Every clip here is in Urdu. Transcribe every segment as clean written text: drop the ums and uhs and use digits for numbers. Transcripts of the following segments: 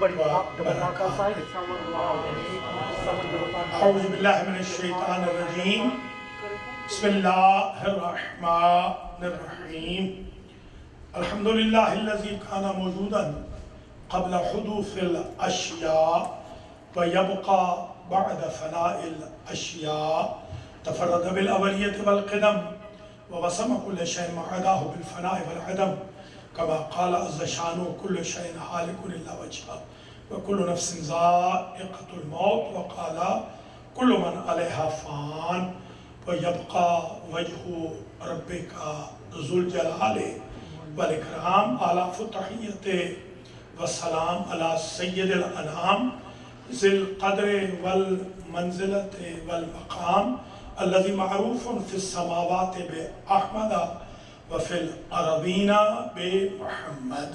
Everybody double mark outside. أعوذ بالله من الشيطان الرجيم. بسم الله الرحمن الرحيم. الحمد لله الذي كان موجودا قبل حدوث الأشياء ويبقى بعد فناء الأشياء، تفرد بالأولية والقدم ووسم كل شيء ما عداه بالفناء والعدم، كما قال عز شانه كل شيء هالك إلا وجهه وكل نفس ذائقة الموت، وقال كل من عليها فان ويبقى وجه ربك ذو الجلال والإكرام. آلاف التحية والسلام على سيد الأنام ذي القدر والمنزلة والمقام الذي معروف في السماوات بأحمد وفي الأرضين بمحمد.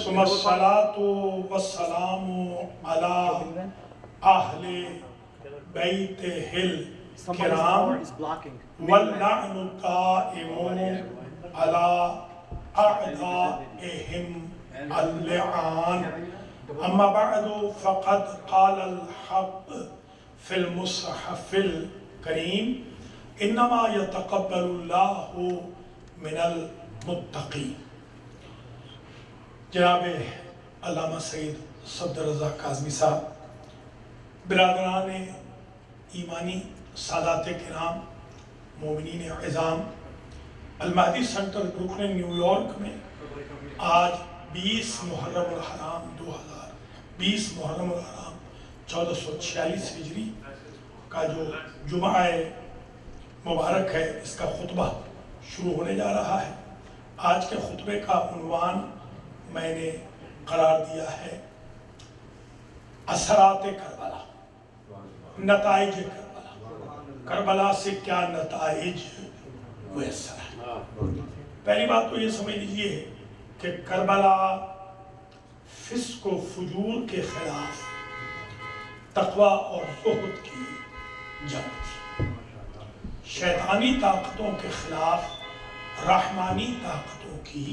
ثم الصلاة والسلام على أهل بيته الكرام واللعن الدائم على أعدائهم اللعان. أما بعد فقد قال الحق في المصحف الكريم إنما يتقبل الله من المتقين. جناب علامہ سید صفدر رضا کاظمی صاحب، برادران ایمانی، سادات کرام، مومنین عظام، المہدی سنٹر بروکلن نیو یارک میں آج 20 محرم الحرام 1446 ہجری کا جو جمعہ مبارک ہے، اس کا خطبہ شروع ہونے جا رہا ہے. آج کے خطبے کا عنوان میں نے قرار دیا ہے اثرات کربلا، نتائج کربلا. کربلا سے کیا نتائج میسر ہے؟ پہلی بات تو یہ سمجھ لیجئے کہ کربلا فسق و فجور کے خلاف تقوی اور زہد کی جنگ تھی، شیطانی طاقتوں کے خلاف رحمانی طاقتوں کی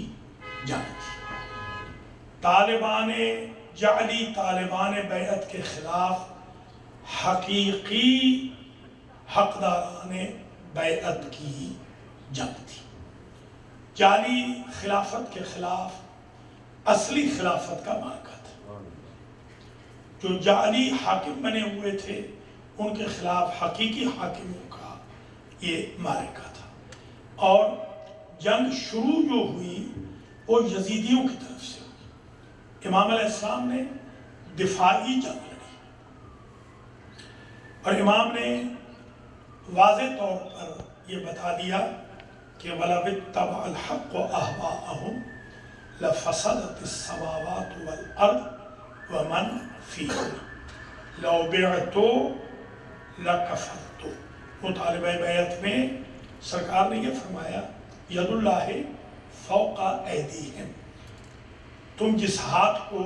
جنگ تھی. جعلی طالبان بیعت کے خلاف حقیقی حقداران بیعت کی جنگ تھی. جعلی خلافت کے خلاف اصلی خلافت کا معرکہ تھا. جو جعلی حاکم بنے ہوئے تھے ان کے خلاف حقیقی حاکموں کا یہ معرکہ تھا. اور جنگ شروع جو ہوئی وہ یزیدیوں کی طرف سے ہوئی. امام علیہ السلام نے دفاعی جنگ لڑی اور امام نے واضح طور پر یہ بتا دیا کہ وَلَوِ اتَّبَعَ الْحَقُّ أَهْوَاءَهُمْ لَفَسَدَتِ السَّمَاوَاتُ وَالْأَرْضُ وَمَنْ فِيهِنَّ لَوْ بِعْتُ لَكَفَرْتُ. مطالبہ بیعت میں سرکار نے یہ فرمایا ید اللہ فوق ایدیہم، تم جس ہاتھ کو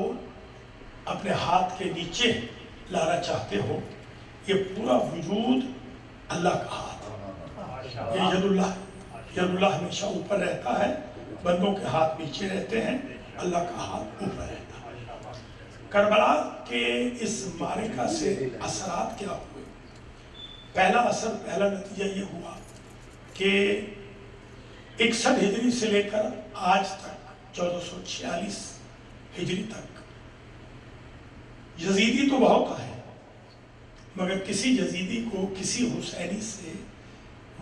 اپنے ہاتھ کے نیچے لانا چاہتے ہو یہ پورا وجود اللہ کا ہاتھ ہے. یہ ید اللہ ہمیشہ اوپر رہتا ہے، بندوں کے ہاتھ نیچے رہتے ہیں، اللہ کا ہاتھ اوپر رہتا ہے. کربلا کے اس معرکہ سے اثرات کیا ہوئے؟ پہلا نتیجہ یہ ہوا کہ 61 ہجری سے لے کر آج تک 1446 ہجری تک یزیدی تو بہت آئے مگر کسی یزیدی کو کسی حسینی سے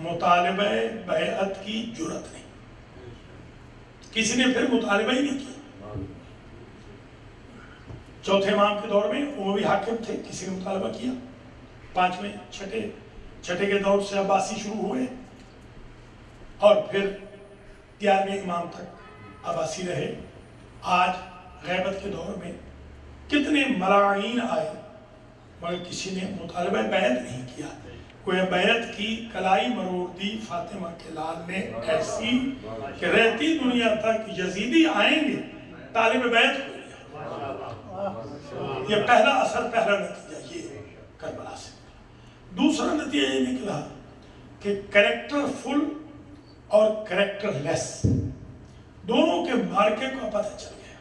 مطالبہ بیعت کی جرت نہیں. کسی نے پھر مطالبہ ہی نہیں کیا. چوتھے امام کے دور میں اموی حاکم تھے، کسی نے مطالبہ کیا. پانچویں چھٹے کے دور سے عباسی شروع ہوئے اور پھر 11ویں امام تک عباسی رہے. آج غیبت کے دور میں کتنے ملاعین آئے مگر کسی نے مطالبہ بیعت نہیں کیا. کوئی بیعت کی کلائی مروڑ دی فاطمہ کے لال نے ایسی کہ رہتی دنیا تک یزیدی آئیں گے طالب بیعت ہو گیا. یہ پہلا اثر، پہلا نتیجہ یہ کربلا سے. دوسرا نتیجہ یہ نکلا کہ کریکٹر فل اور کریکٹر لیس، دونوں کے مارکے کو پتہ چل گیا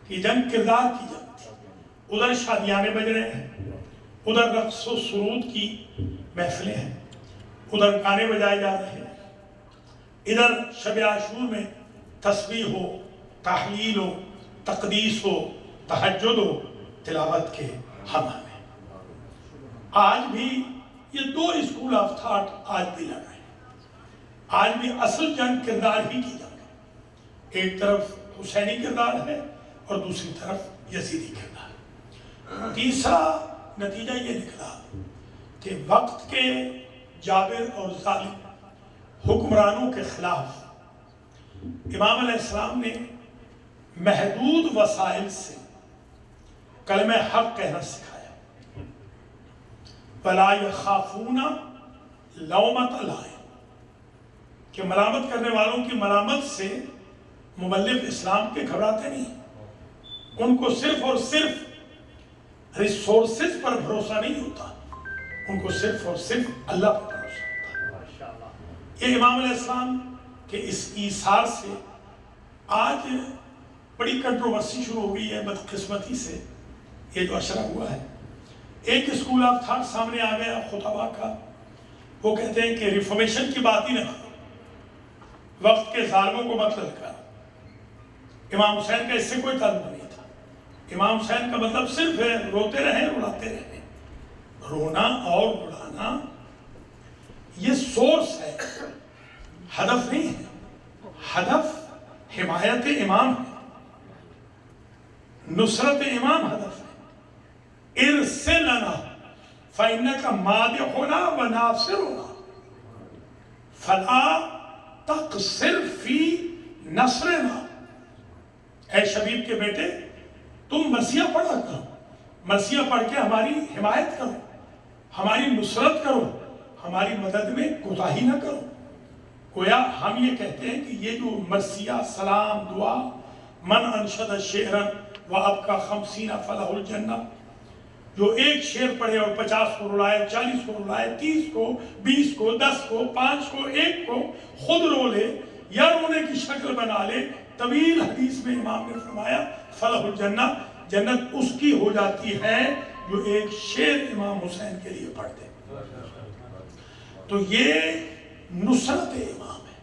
کہ جنگ کردار کی جنگ تھی۔ ادھر شادیانے بج رہے ہیں، ادھر رقص و سرود کی محفلیں ہیں، ادھر گانے بجائے جا رہے ہیں، ادھر شب عاشور میں تسبیح ہو، تحلیل ہو، تقدیس ہو، تہجد ہو، تلاوت کے ہم ہیں۔ آج بھی یہ دو اسکول آف تھاٹ آج بھی لڑ رہے ہیں۔ آج بھی اصل جنگ کردار ہی کی جنگ ہے۔ ایک طرف حسینی کردار ہے اور دوسری طرف یزیدی کردار۔ تیسرا نتیجہ یہ نکلا کہ وقت کے جابر اور ظالم حکمرانوں کے خلاف امام علیہ السلام نے محدود وسائل سے کلمہ حق کہنا سکھایا۔ وَلَا يَخَافُونَ لَوْمَةَ لَائِمٍ، کہ ملامت کرنے والوں کی ملامت سے مبلغ اسلام کے گھبراتے نہیں، ان کو صرف اور صرف ریسورسز پر بھروسہ نہیں ہوتا، ان کو صرف اور صرف اللہ پر بھروسہ ہوتا۔ یہ امام علیہ السلام کے اس ایثار سے آج بڑی کنٹروورسی شروع ہو گئی ہے بدقسمتی سے۔ یہ جو اشرا ہوا ہے، ایک اسکول آف تھاٹ سامنے آ گیا خطبہ کا، وہ کہتے ہیں کہ ریفارمیشن کی بات ہی نہ کرو، وقت کے ظالموں کو مت للکارو۔ امام حسین کا اس سے کوئی تعلق نہیں تھا۔ امام حسین کا مطلب صرف ہے روتے رہیں رلاتے رہیں۔ رونا اور رلانا یہ سورس ہے، ہدف نہیں ہے۔ ہدف حمایت امام ہے، نصرت امام ہدف ہے۔ ارسلنا فإنک مادحنا وناصرنا فلا تقصر فی نصرنا۔ اے شبیب کے بیٹے، تم مرثیہ پڑھا کرو، مرثیہ پڑھ کے ہماری حمایت کرو، ہماری نصرت کرو، ہماری مدد میں کوتاہی نہ کرو۔ گویا ہم یہ کہتے ہیں کہ یہ جو مرثیہ، سلام، دعا، من انشد شعرا وابقى 50 فلہ الجنہ، جو ایک شعر پڑھے اور 50 کو رلائے، 40 کو رلائے، 30 کو، 20 کو، 10 کو، 5 کو، 1 کو خود رو لے یا رونے کی شکل بنا لے، طویل حدیث میں امام نے فرمایا فلہ الجنہ، جنت اس کی ہو جاتی ہے جو ایک شعر امام حسین کے لیے پڑھ دے۔ تو یہ نصرت امام ہے۔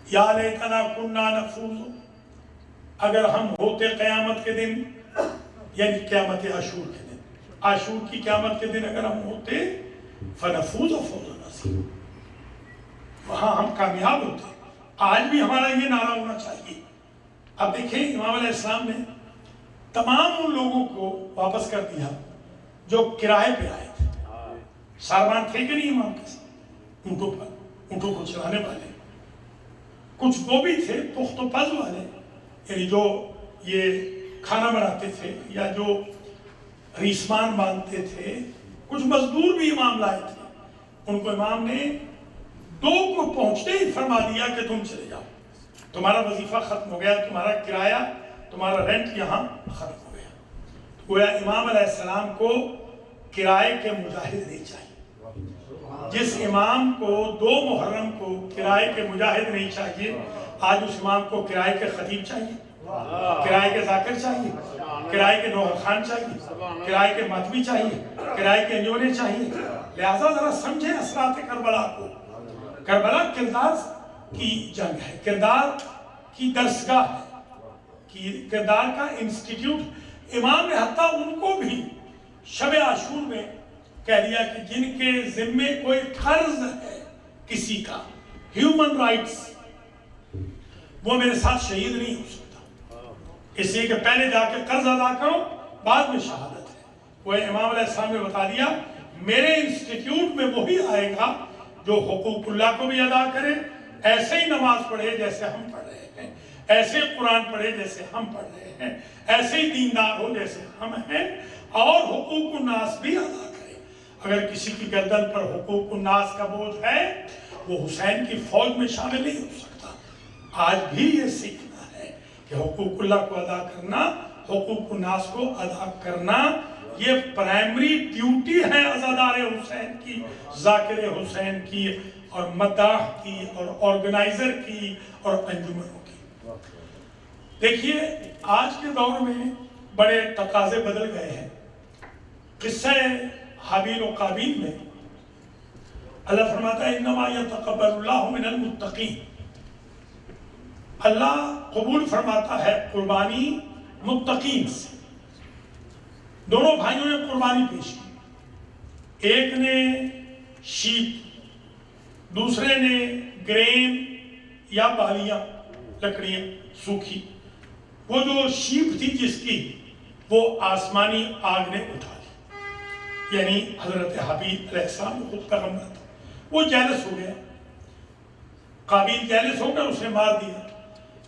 یا لیتنا کنا نفوز، اگر ہم ہوتے قیامت کے دن، یعنی قیامت عاشور کے دن، عاشور کی قیامت کے دن اگر ہم ہوتے فنفوز فوزا نصیبا، وہاں ہم کامیاب ہوتے۔ آج بھی ہمارا یہ نعرہ ہونا چاہیے۔ اب دیکھیں امام علیہ السلام نے تمام ان لوگوں کو واپس کر دیا جو کرائے پہ آئے تھے۔ ساربان تھے کہ نہیں امام کے ساتھ؟ اونٹوں پر، اونٹوں کو چلانے والے، کچھ وہ بھی تھے پخت و پز والے، یعنی جو یہ کھانا بناتے تھے یا جو ریسمان باندھتے تھے، کچھ مزدور بھی امام لائے تھے۔ ان کو امام نے 2 کو پہنچتے ہی فرما دیا کہ تم چلے جاؤ، تمہارا وظیفہ ختم ہو گیا، تمہارا کرایہ، تمہارا رینٹ یہاں ختم ہو گیا۔ گویا امام علیہ السلام کو کرائے کے مجاہد نہیں چاہیے۔ جس امام کو 2 محرم کو کرائے کے مجاہد نہیں چاہیے، آج اس امام کو کرائے کے خطیب چاہیے، کرائے کے ذاکر چاہیے، کرائے کے نوحہ خان چاہیے، کرائے کے ماتمی چاہیے، کرائے کے انجونے چاہیے۔ لہذا ذرا سمجھیں اثرات کربلا کو۔ کربلا کردار کی جنگ ہے، کردار کی درسگاہ ہے، کردار کا انسٹیٹیوٹ۔ امام نے حتیٰ ان کو بھی شب عاشور میں کہہ دیا کہ جن کے ذمے کوئی قرض ہے کسی کا، ہیومن رائٹس، وہ میرے ساتھ شہید نہیں ہو سکتا، اس لیے کہ پہلے جا کے قرض ادا کرو، بعد میں شہادت ہے۔ وہ امام علیہ السلام نے بتا دیا میرے انسٹیٹیوٹ میں وہی آئے گا جو حقوق اللہ کو بھی ادا کرے، ایسے ہی نماز پڑھے جیسے ہم پڑھ رہے ہیں، ایسے قرآن پڑھے جیسے ہم پڑھ رہے ہیں، ایسے ہی دیندار ہو جیسے ہم ہیں، اور حقوق الناس بھی ادا کرے۔ اگر کسی کی گردن پر حقوق الناس کا بوجھ ہے، وہ حسین کی فوج میں شامل نہیں ہو سکتا۔ آج بھی یہ سیکھنا ہے کہ حقوق اللہ کو ادا کرنا، حقوق الناس کو ادا کرنا، یہ پرائمری ڈیوٹی ہے عزادار حسین کی، ذاکر حسین کی، اور مداح کی اور آرگنائزر کی اور انجمنوں کی. دیکھیے آج کے دور میں بڑے تقاضے بدل گئے ہیں. قصہ حابیل و قابیل میں اللہ فرماتا ہے انما یتقبل اللہ من المتقین. اللہ قبول فرماتا ہے قربانی متقین سے. دونوں بھائیوں نے قربانی پیش کی. ایک نے شیپ، دوسرے نے گرین یا بالیاں، لکڑیاں سوکھی. وہ جو شیپ تھی جس کی، وہ آسمانی آگ نے اٹھا لی. یعنی حضرت حابیل علیہ السلام خود پیغمبر تھا، وہ جیلس ہو گیا. قابیل جیلس ہو کر اسے مار دیا.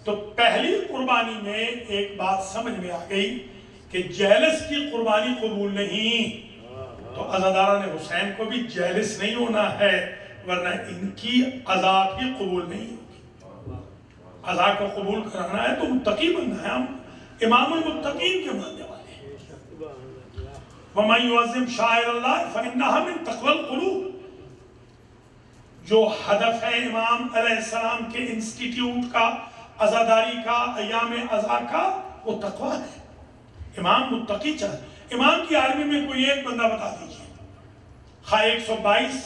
تو پہلی قربانی میں ایک بات سمجھ میں آ گئی کہ جیلس کی قربانی قبول نہیں. تو عزادارہ نے حسین کو بھی جیلس نہیں ہونا ہے، ورنہ ان کی عزا بھی قبول نہیں ہوگی. عزا کو قبول کرانا ہے تو متقی بننا ہے. ہم امام المتقین کے ماننے والے ہیں. وَمَن يُعَظِّمْ شَعَائِرَ اللَّهِ فَإِنَّهَا مِن تَقْوَى الْقُلُوبِ. جو ہدف ہے امام علیہ السلام کے انسٹیٹیوٹ کا، عزاداری کا، ایام عزا کا، وہ تقویٰ ہے. امام متقی چاہے. امام کی آرمی میں کوئی ایک بندہ بتا دیجئے، خواہ 122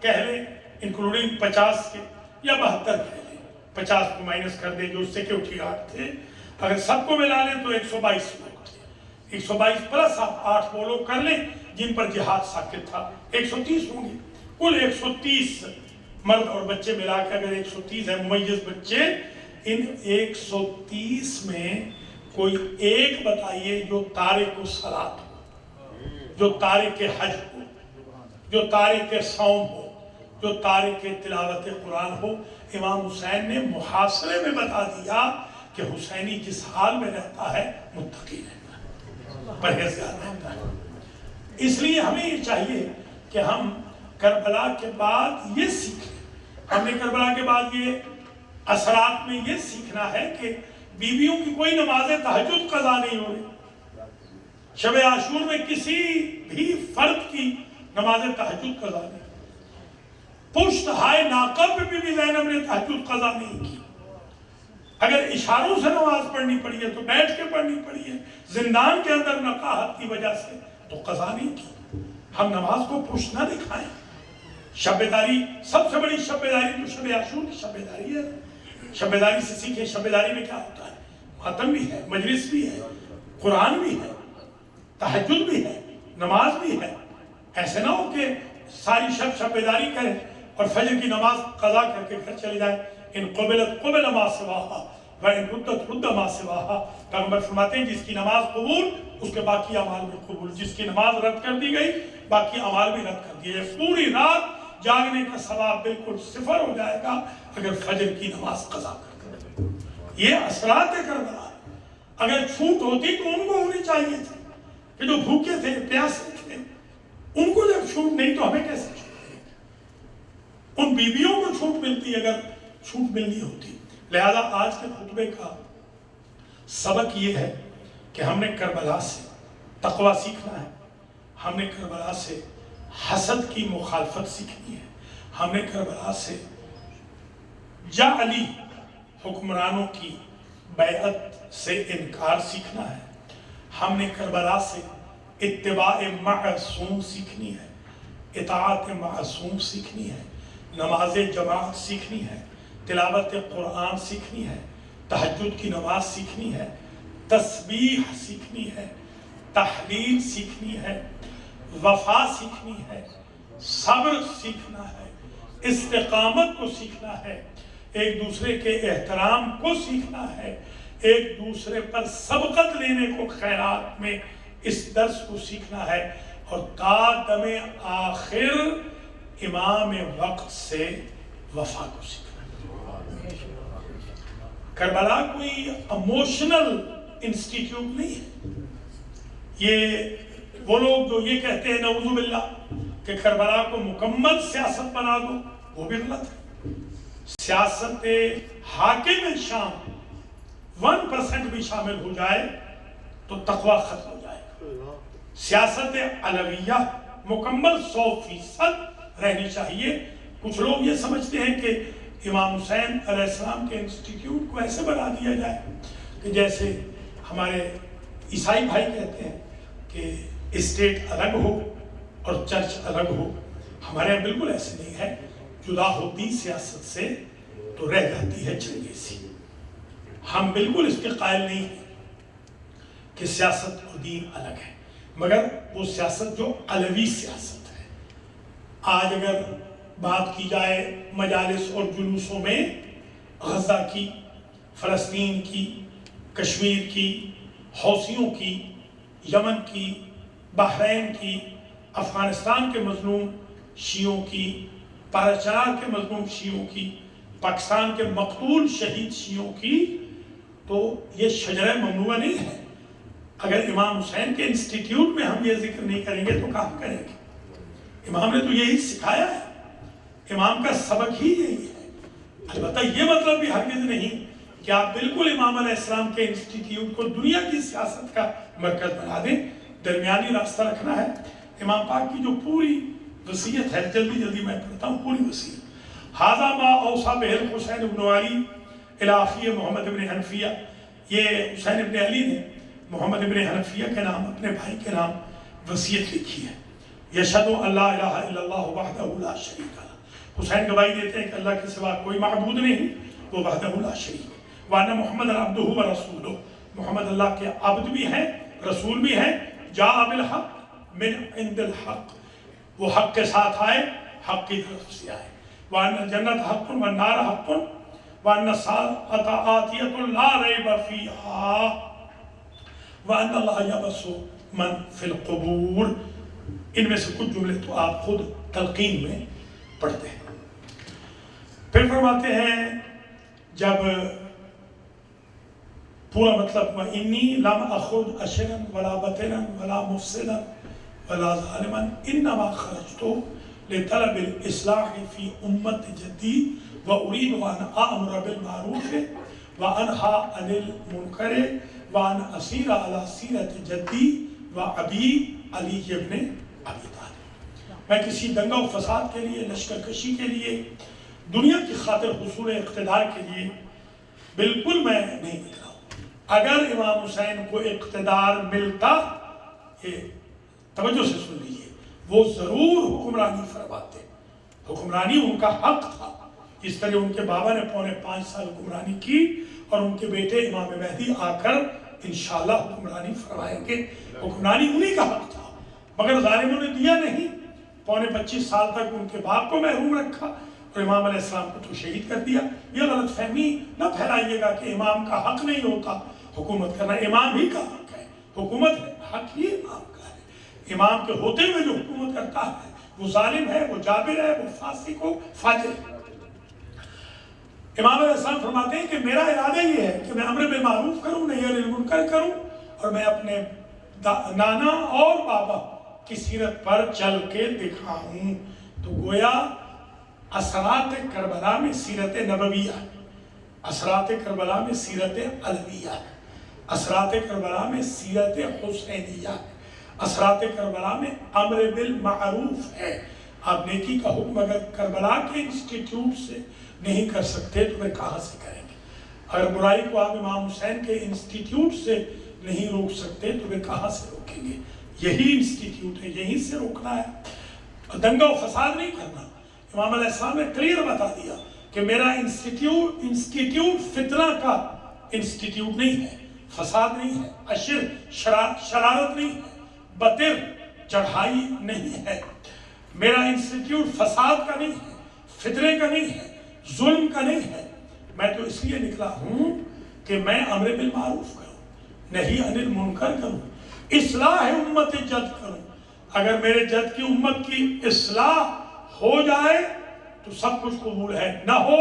کہہ لیں انکلوڈنگ 50 کے، یا 72 کہہ لیں، 50 کو مائنس کر دیں جو سیکیورٹی گارڈ تھے. اگر سب کو ملا لیں تو 122 لوگ تھے. 122 پلس آپ 8 وہ لوگ کر لیں جن پر جہاد ساکت تھا، 130 ہوں گے. کل 130 مرد اور بچے ملا کے اگر 130 ہیں ممیز بچے، ان 130 میں کوئی ایک بتائیے جو تارک الصلاۃ ہو، جو تارک حج ہو، جو تارک صوم ہو، جو تارک تلاوت قرآن ہو. امام حسین نے محاصرے میں بتا دیا کہ حسینی جس حال میں رہتا ہے متقی رہتا ہے، پرہیزگار رہتا ہے. اس لیے ہمیں یہ چاہیے کہ ہم کربلا کے بعد یہ سیکھیں. ہم نے کربلا کے بعد یہ اثرات میں یہ سیکھنا ہے کہ بیویوں کی کوئی نماز تہجد قضا نہیں ہو رہی. شب عاشور میں کسی بھی فرد کی نماز تہجد قضا نہیں. پشت ہائے ناقہ پہ بھی زینب نے تہجد قضا نہیں کی. اگر اشاروں سے نماز پڑھنی پڑی ہے تو بیٹھ کے پڑھنی پڑی ہے. زندان کے اندر نقاہت کی وجہ سے تو قضا نہیں کی. ہم نماز کو پشت نہ دکھائیں. شبیداری، سب سے بڑی شبیداری تو شب عاشور کی شبیداری ہے. شبیداری سے سیکھیں. شبیداری میں کیا ہوتا ہے؟ ماتم بھی ہے، مجلس بھی ہے، قرآن بھی ہے، تہجد بھی ہے، نماز بھی ہے. ایسے نہ ہو کہ ساری شب شبیداری کریں اور فجر کی نماز قضا کر کے گھر چلے جائیں. ان قبلت قبل ما سواہا وان ردت رد ما سواہا. پیغمبر فرماتے ہیں جس کی نماز قبول اس کے باقی اعمال بھی قبول. جس کی نماز رد کر دی گئی باقی اعمال بھی رد کر دیے. پوری رات جاگنے کا ثواب بالکل صفر ہو جائے گا اگر فجر کی نماز قضا کر دے. یہ اثرات کربلا. اگر چھوٹ ہوتی تو ان کو ہونی چاہیے تھی کہ جو بھوکے تھے، پیاسے تھے، ان کو جب چھوٹ نہیں تو ہمیں کیسے چھوٹ ملے گی؟ ان بیویوں کو چھوٹ ملتی اگر چھوٹ ملنی ہوتی. لہذا آج کے خطبے کا سبق یہ ہے کہ ہم نے کربلا سے تقویٰ سیکھنا ہے. ہم نے کربلا سے حسد کی مخالفت سیکھنی ہے. ہم نے کربلا سے جعلی حکمرانوں کی بیعت سے انکار سیکھنا ہے. ہم نے کربلا سے اتباع معصوم سیکھنی ہے، اطاعت معصوم سیکھنی ہے، نماز جماعت سیکھنی ہے، تلاوت قرآن سیکھنی ہے، تہجد کی نماز سیکھنی ہے، تسبیح سیکھنی ہے، تحلیل سیکھنی ہے، وفا سیکھنی ہے، صبر سیکھنا ہے، استقامت کو سیکھنا ہے، ایک دوسرے کے احترام کو سیکھنا ہے، ایک دوسرے پر سبقت لینے کو خیرات میں اس درس کو سیکھنا ہے، اور تا دم آخر امام وقت سے وفا کو سیکھنا ہے. کربلا کوئی ایموشنل انسٹیٹیوٹ نہیں ہے. یہ وہ لوگ جو یہ کہتے ہیں نعوذ باللہ کہ کربلا کو مکمل سیاست بنا دو، وہ بھی غلط ہے. سیاست حاکم شام 1% بھی شامل ہو جائے تو تقویٰ ختم ہو جائے گا. سیاست علویہ مکمل 100% رہنی چاہیے. کچھ لوگ یہ سمجھتے ہیں کہ امام حسین علیہ السلام کے انسٹیٹیوٹ کو ایسے بنا دیا جائے کہ جیسے ہمارے عیسائی بھائی کہتے ہیں کہ اسٹیٹ الگ ہو اور چرچ الگ ہو. ہمارے یہاں بالکل ایسے نہیں ہے. جدا ہوتی سیاست سے تو رہ جاتی ہے چنگیزی. ہم بالکل اس کے قائل نہیں ہیں کہ سیاست اور دین الگ ہے، مگر وہ سیاست جو علوی سیاست ہے. آج اگر بات کی جائے مجالس اور جلوسوں میں غزہ کی، فلسطین کی، کشمیر کی، حوثیوں کی، یمن کی، بحرین کی، افغانستان کے مظلوم شیعوں کی، پارچار کے مظلوم شیعوں کی، پاکستان کے مقتول شہید شیعوں کی، تو یہ شجرہ ممنوعہ نہیں ہے. اگر امام حسین کے انسٹیٹیوٹ میں ہم یہ ذکر نہیں کریں گے تو کہاں کریں گے؟ امام نے تو یہی سکھایا ہے، امام کا سبق ہی یہی ہے. البتہ یہ مطلب بھی ہرگز نہیں کہ آپ بالکل امام علیہ السلام کے انسٹیٹیوٹ کو دنیا کی سیاست کا مرکز بنا دیں. درمیانی راستہ رکھنا ہے. امام پاک کی جو پوری وصیت ہے، جلدی جلدی میں پڑھتا ہوں پوری وصیت. ھذا ما اوصى به الحسین ابن علی الی اخیہ محمد ابن حنفیہ. یہ حسین ابن علی نے محمد ابن حنفیہ کے نام، اپنے بھائی کے نام وصیت لکھی ہے. یشہد ان لا الہ الا اللہ وحدہ لا شریک لہ. حسین گواہی دیتے ہیں کہ اللہ کے سوا کوئی معبود نہیں، وہ وحدہ لا شریک. وان محمد عبدہ و رسولہ. محمد اللہ کے عبد بھی ہیں، رسول بھی ہیں. جاء بالحق من عند الحق. وہ حق کے ساتھ آئے، حق کی طرف سے آئے. وان الجنت حق والنار حق وان الساعۃ آتیۃ لا ریب فیہا وان اللہ یبعث من فی القبور. ان میں سے کچھ جملے تو آپ خود تلقین میں پڑھتے ہیں. پھر فرماتے ہیں جب پورا مطلب وَإِنِّي لَمْ أَخُذْ أَشِرًا وَلَا بَطِرًا وَلَا مُفْسِدًا وَلَا ظَالِمًا إِنَّمَا خَرَجْتُ لِطَلَبِ الْإِصْلَاحِ فِي أُمَّةِ جَدِّي وَأُرِيدُ أَنْ أَأْمُرَ بِالْمَعْرُوفِ وَأَنْهَى عَنِ الْمُنْكَرِ وَأَنْ أَسِيرَ عَلَى سِيرَةِ جَدِّي وَأَبِي عَلِيِّ بْنِ أَبِي طالب. میں کسی دنگا و فساد کے لیے، لشکر کشی کے لیے، دنیا کی خاطر حصول اقتدار کے لیے بالکل میں نہیں نکلا. اگر امام حسین کو اقتدار ملتا، یہ توجہ سے سن لیجیے، وہ ضرور حکمرانی فرماتے. حکمرانی ان کا حق تھا. اس طرح ان کے بابا نے 5.25 سال حکمرانی کی اور ان کے بیٹے امام مہدی آ کر انشاءاللہ حکمرانی فرمائیں گے. حکمرانی انہی کا حق تھا، مگر ظالموں نے دیا نہیں. 25 سال تک ان کے باپ کو محروم رکھا اور امام علیہ السلام کو تو شہید کر دیا. یہ غلط فہمی نہ پھیلائیے گا کہ امام کا حق نہیں ہوتا حکومت کرنا. امام ہی کا حق ہے، حکومت ہے، حق ہی امام کا ہے. امام کے ہوتے ہوئے جو حکومت کرتا ہے وہ ظالم ہے، وہ جابر ہے، وہ فاسق و فاجر ہے. امام علیہ السلام فرماتے ہیں کہ میرا ارادہ یہ ہے کہ میں امر بالمعروف کروں، نہی عن المنکر کروں، اور میں اپنے نانا اور بابا کی سیرت پر چل کے دکھاؤں. تو گویا اثرات کربلا میں سیرت نبویہ ہے، اثرات کربلا میں سیرت علویہ ہے، اثرات کربلا میں سیرت حسینیہ ہے، اثرات کربلا میں امر بالمعروف ہے. آپ نیکی کا حکم اگر کربلا کے انسٹیٹیوٹ سے نہیں کر سکتے تو پھر کہاں سے کریں گے؟ اگر برائی کو آپ امام حسین کے انسٹیٹیوٹ سے نہیں روک سکتے تو پھر کہاں سے روکیں گے؟ یہی انسٹیٹیوٹ ہے، یہیں سے روکنا ہے. دنگا و فساد نہیں کرنا. امام علیہ السلام نے کلیئر بتا دیا کہ میرا انسٹیٹیوٹ فتنہ کا انسٹیٹیوٹ نہیں ہے، فساد نہیں ہے، اشر شرارت نہیں ہے، بطر چڑھائی نہیں ہے. میرا انسٹیٹیوٹ فساد کا نہیں ہے، فتنے کا نہیں ہے، ظلم کا نہیں ہے. میں تو اس لیے نکلا ہوں کہ میں امر بالمعروف کروں، نہی عن المنکر کروں، اصلاح امت جد کروں. اگر میرے جد کی امت کی اصلاح ہو جائے تو سب کچھ قبول ہے، نہ ہو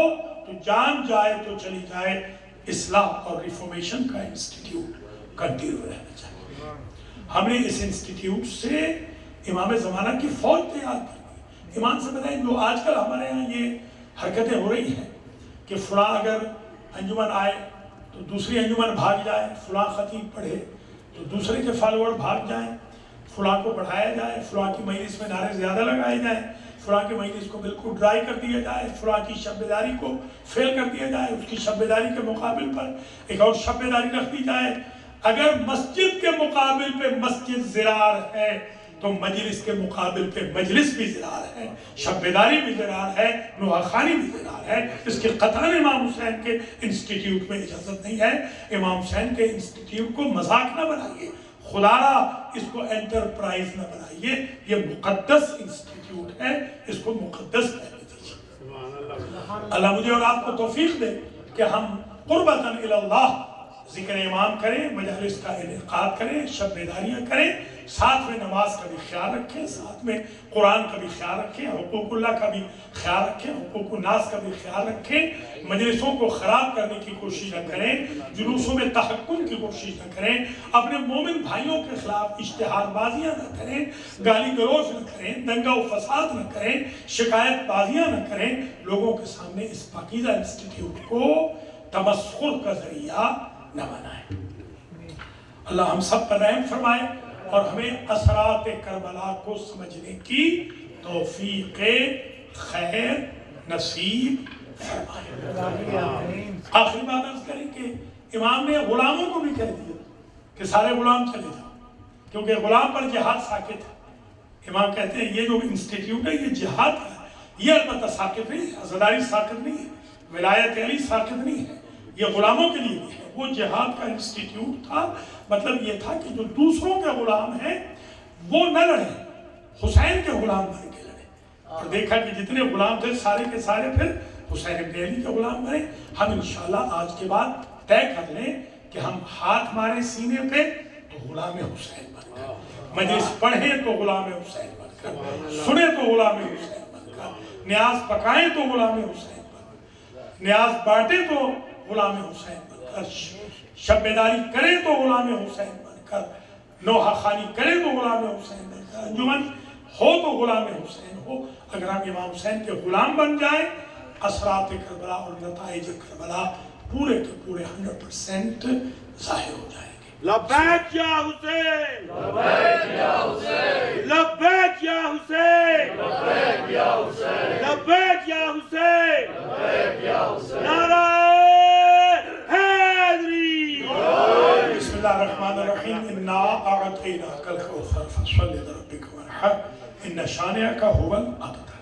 تو جان جائے تو چلی جائے. اصلاح اور ریفارمیشن کا انسٹیٹیوٹ کنٹینیو رہنا چاہیے. ہم نے اس انسٹیٹیوٹ سے امام زمانہ کی فوج تیار کر دی. ایمان سے بتائیں، جو آج کل ہمارے یہاں یہ حرکتیں ہو رہی ہیں کہ فلاں اگر انجمن آئے تو دوسری انجمن بھاگ جائے، فلاں خطیب پڑھے تو دوسرے کے فالوور بھاگ جائیں، فلاں کو بڑھایا جائے، فلاں کی مجلس میں نعرے زیادہ لگائے جائیں، فلاں کے مجلس کو بالکل ڈرائی کر دیا جائے، فلاں کی شب بیداری کو فیل کر دیا جائے، اس کی شب بیداری کے مقابل پر ایک اور شب بیداری رکھ دی جائے۔ اگر مسجد کے مقابل پہ مسجد زرار ہے تو مجلس کے مقابل پہ مجلس بھی زرار ہے، شب بیداری بھی زرار ہے، نوحہ خوانی بھی زرار ہے۔ اس کے قطعاً امام حسین کے انسٹیٹیوٹ میں اجازت نہیں ہے۔ امام حسین کے انسٹیٹیوٹ کو مذاق نہ بنائیے، خدا را اس کو انٹرپرائز نہ بنائیے، یہ مقدس انسٹیٹیوٹ ہے، اس کو مقدس رہنے دیجیے۔ اللہ مجھے اور آپ کو توفیق دے کہ ہم قربتاً الی اللہ ذکر امام کریں، مجالس کا انعقاد کریں، شب بیداریاں کریں، ساتھ میں نماز کا بھی خیال رکھیں، ساتھ میں قرآن کا بھی خیال رکھیں، حقوق اللہ کا بھی خیال رکھیں، حقوق الناس کا بھی خیال رکھیں، مجلسوں کو خراب کرنے کی کوشش نہ کریں، جلوسوں میں تحکم کی کوشش نہ کریں، اپنے مومن بھائیوں کے خلاف اشتہار بازیاں نہ کریں، گالی گلوچ نہ کریں، دنگا و فساد نہ کریں، شکایت بازیاں نہ کریں، لوگوں کے سامنے اس پاکیزہ انسٹیٹیوٹ کو تمسخر کا ذریعہ نہ بنائیں۔ اللہ ہم سب پر رحم فرمائے اور ہمیں اثرات کربلا کو سمجھنے کی توفیق خیر نصیب فرمائے۔ آخری بات عرض کریں کہ امام نے غلاموں کو بھی کہہ دیا کہ سارے غلام چلے جاؤ، کیونکہ غلام پر جہاد ساقط ہے۔ امام کہتے ہیں یہ جو انسٹیٹیوٹ ہے یہ جہاد کا ہے، یہ البتہ ساقط نہیں ہے، عزاداری ساقط نہیں ہے، ولایت علی ساقط نہیں ہے، یہ غلاموں کے لیے بھی ہے۔ وہ جہاد کا انسٹیٹیوٹ تھا، مطلب یہ تھا کہ جو دوسروں کے غلام ہیں وہ نہ لڑیں، حسین کے غلام بن کے لڑیں۔ اور دیکھا کہ جتنے غلام تھے سارے کے سارے پھر حسین ابن علی کے غلام بنے۔ ہم انشاءاللہ آج کے بعد طے کر لیں کہ ہم ہاتھ مارے سینے پہ تو غلام حسین بن کر، مجلس پڑھیں تو غلام حسین بن کر، سنیں تو غلام حسین بن کر، نیاز پکائیں تو غلام حسین بن کر، نیاز بانٹیں تو غلام حسین بن کر، شب بیداری کریں تو غلام حسین بن کر، نوحہ خوانی کریں تو غلام حسین بن کر، انجمن ہو تو غلام حسین ہو۔ اگر ہم امام حسین کے غلام بن جائیں، اثرات کربلا اور نتائج کربلا پورے کے پورے 100% ظاہر ہو جائیں گے۔ لبیک یا حسین، لبیک یا حسین، لبیک یا حسین، لبیک یا حسین، لبیک یا حسین، لبیک یا حسین، نعرہ حیدری۔ بسم اللہ الرحمن الرحیم، انا اعطیناک الکوثر فصل لربک وانحر ان شانئک ھو الابتر۔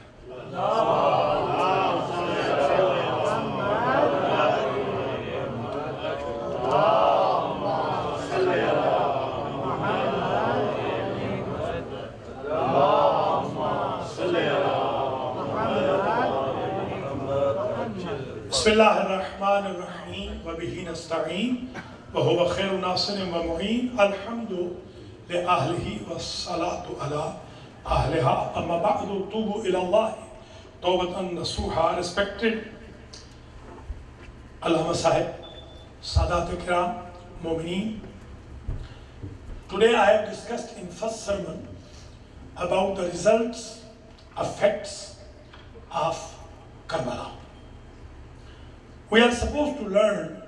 بسم اللہ الرحمن الرحیم وبہ نستعین وہو خیر ناصر ومعین الحمد لأہلہ والصلاة علی اہلہا اما بعد توبوا الی اللہ توبۃ نصوحا۔ ریسپیکٹڈ علامہ صاحب، سادات کرام، مومنین، today I have discussed in first sermon about the results, effects of Karbala. We are supposed to learn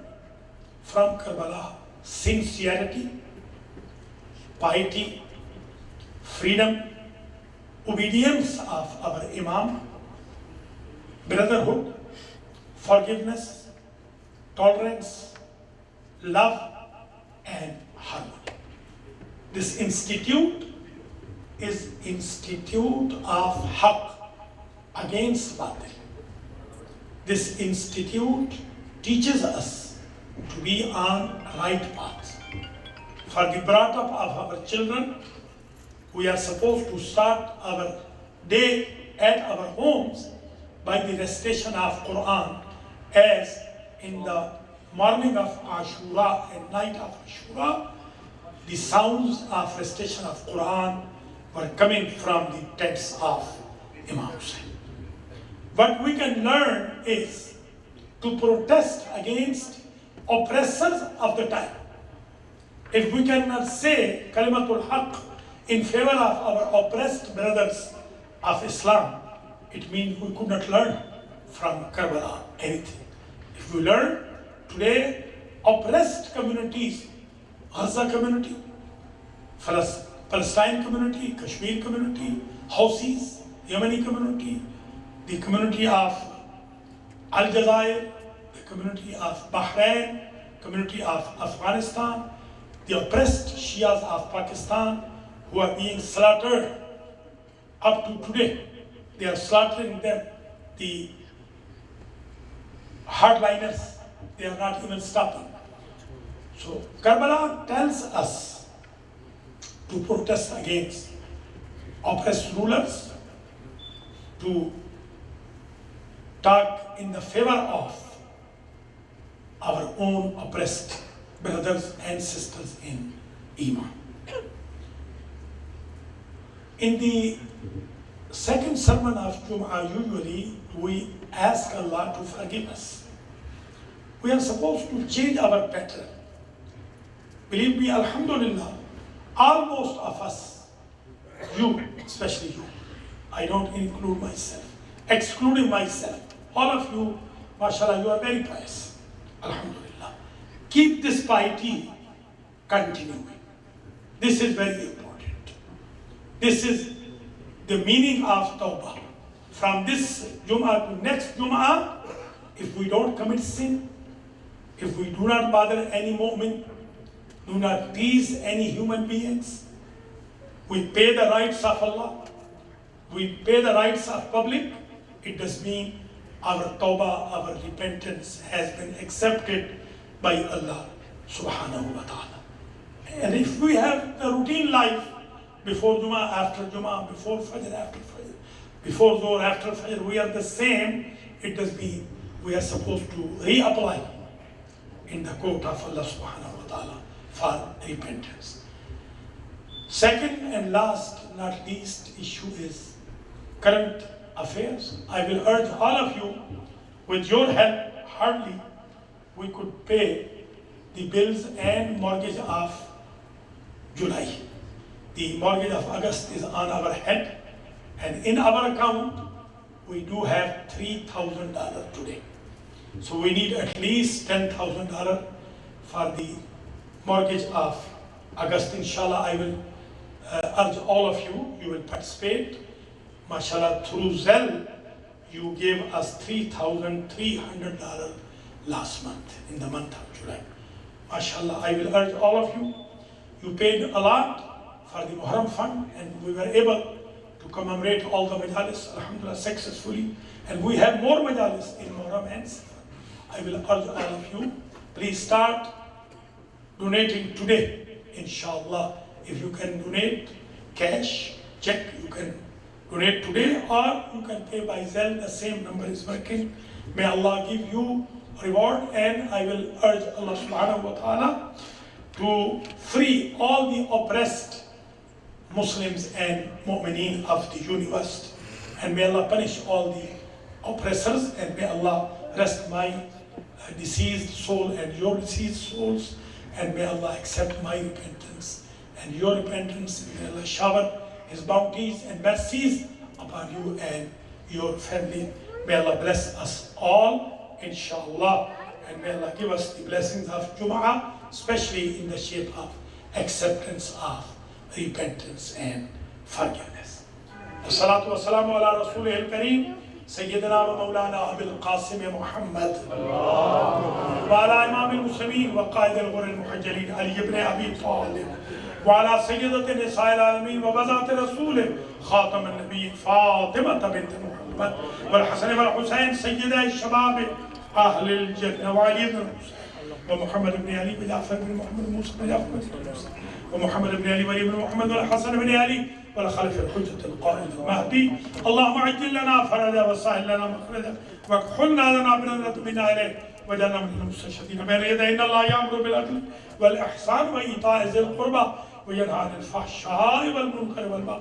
from Karbala sincerity, piety, freedom, obedience of our Imam, brotherhood, forgiveness, tolerance, love, and harmony. This institute is institute of haqq against batil. This institute teaches us to be on right path. For the brought up of our children, we are supposed to start our day at our homes by the recitation of Quran, as in the morning of Ashura and night of Ashura, the sounds of recitation of Quran were coming from the texts of Imam Hussain. What we can learn is to protest against oppressors of the time. If we cannot say Kalimatul Haqq in favor of our oppressed brothers of Islam, it means we could not learn from Karbala anything. If we learn today, oppressed communities, Gaza community, Palestine community, Kashmir community, Houthis, Yemeni community, the community of Aljazair, the community of Bahrain, community of Afghanistan, the oppressed Shias of Pakistan who are being slaughtered up to today. They are slaughtering them. The hardliners, they are not even stopping. So Karbala tells us to protest against oppressed rulers, to talk in the favor of our own oppressed brothers and sisters in Iman. In the second sermon of Jum'ah, usually we ask Allah to forgive us. We are supposed to change our pattern. Believe me, alhamdulillah, almost of us, you, especially you, I don't include myself, excluding myself, all of you, mashallah, you are very pious, alhamdulillah. Keep this piety continuing. This is very important. This is the meaning of tawbah. From this Jum'ah to next Jum'ah, if we don't commit sin, if we do not bother any mu'min, do not tease any human beings, we pay the rights of Allah, we pay the rights of public, it does mean our tawbah, our repentance has been accepted by Allah subhanahu wa ta'ala. And if we have the routine life, before Jum'ah, after Jum'ah, before Fajr, after Fajr, before Zohr, after Fajr, we are the same, it does mean we are supposed to reapply in the court of Allah subhanahu wa ta'ala for repentance. Second and last, not least, issue is current affairs. I will urge all of you, with your help, hardly we could pay the bills and mortgage of July. The mortgage of August is on our head, and in our account, we do have $3,000 today. So we need at least $10,000 for the mortgage of August. Inshallah, I will urge all of you, you will participate. MashaAllah, through Zelle, you gave us $3,300 last month, in the month of July. MashaAllah, I will urge all of you, you paid a lot for the Muharram fund, and we were able to commemorate all the majalis, alhamdulillah, successfully. And we have more majalis in Muharram and Safar. I will urge all of you, please start donating today, inshallah. If you can donate cash, check, you can donate today, or you can pay by Zelle, the same number is working. May Allah give you reward, and I will urge Allah subhanahu wa ta'ala to free all the oppressed Muslims and mu'mineen of the universe. And may Allah punish all the oppressors, and may Allah rest my deceased soul and your deceased souls, and may Allah accept my repentance and your repentance, and may Allah shower His bounties and mercies upon you and your family. May Allah bless us all, inshallah, and may Allah give us the blessings of Jum'ah, especially in the shape of acceptance of repentance and forgiveness. As-salatu was-salamu ala Rasulih al-Kareem, Sayyidina wa Mawlana Abil Qasim Muhammad wa ala Imam al-Muslimin wa Qaid al-Ghur al-Muhajjalin Ali ibn Abi Talib wa ala Sayyidat Nisa al-Alamin wa Bazat Rasulih Khatam al-Nabiyyin Fatima bint Muhammad wal Hasan wal Husayn Sayyida al-Shabab Ahl al-Jannah wa Ali ibn Musa wa Muhammad ibn Ali wa Ja'far ibn Muhammad Musa wa Ja'far ibn Musa ومحمد بن علي ولي بن محمد والحسن بن علي والخليفة الحجة القائد المهدي. اللهم عجل لنا فرجا وسهل لنا مخرجا واكحلنا لنا بنظرة منا إليه وجعلنا من المستشهدين بين يدي. إن الله يأمر بالعدل والإحسان وإيتاء ذي القربى وينهى عن الفحشاء والمنكر والبغي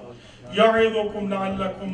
يعظكم لعلكم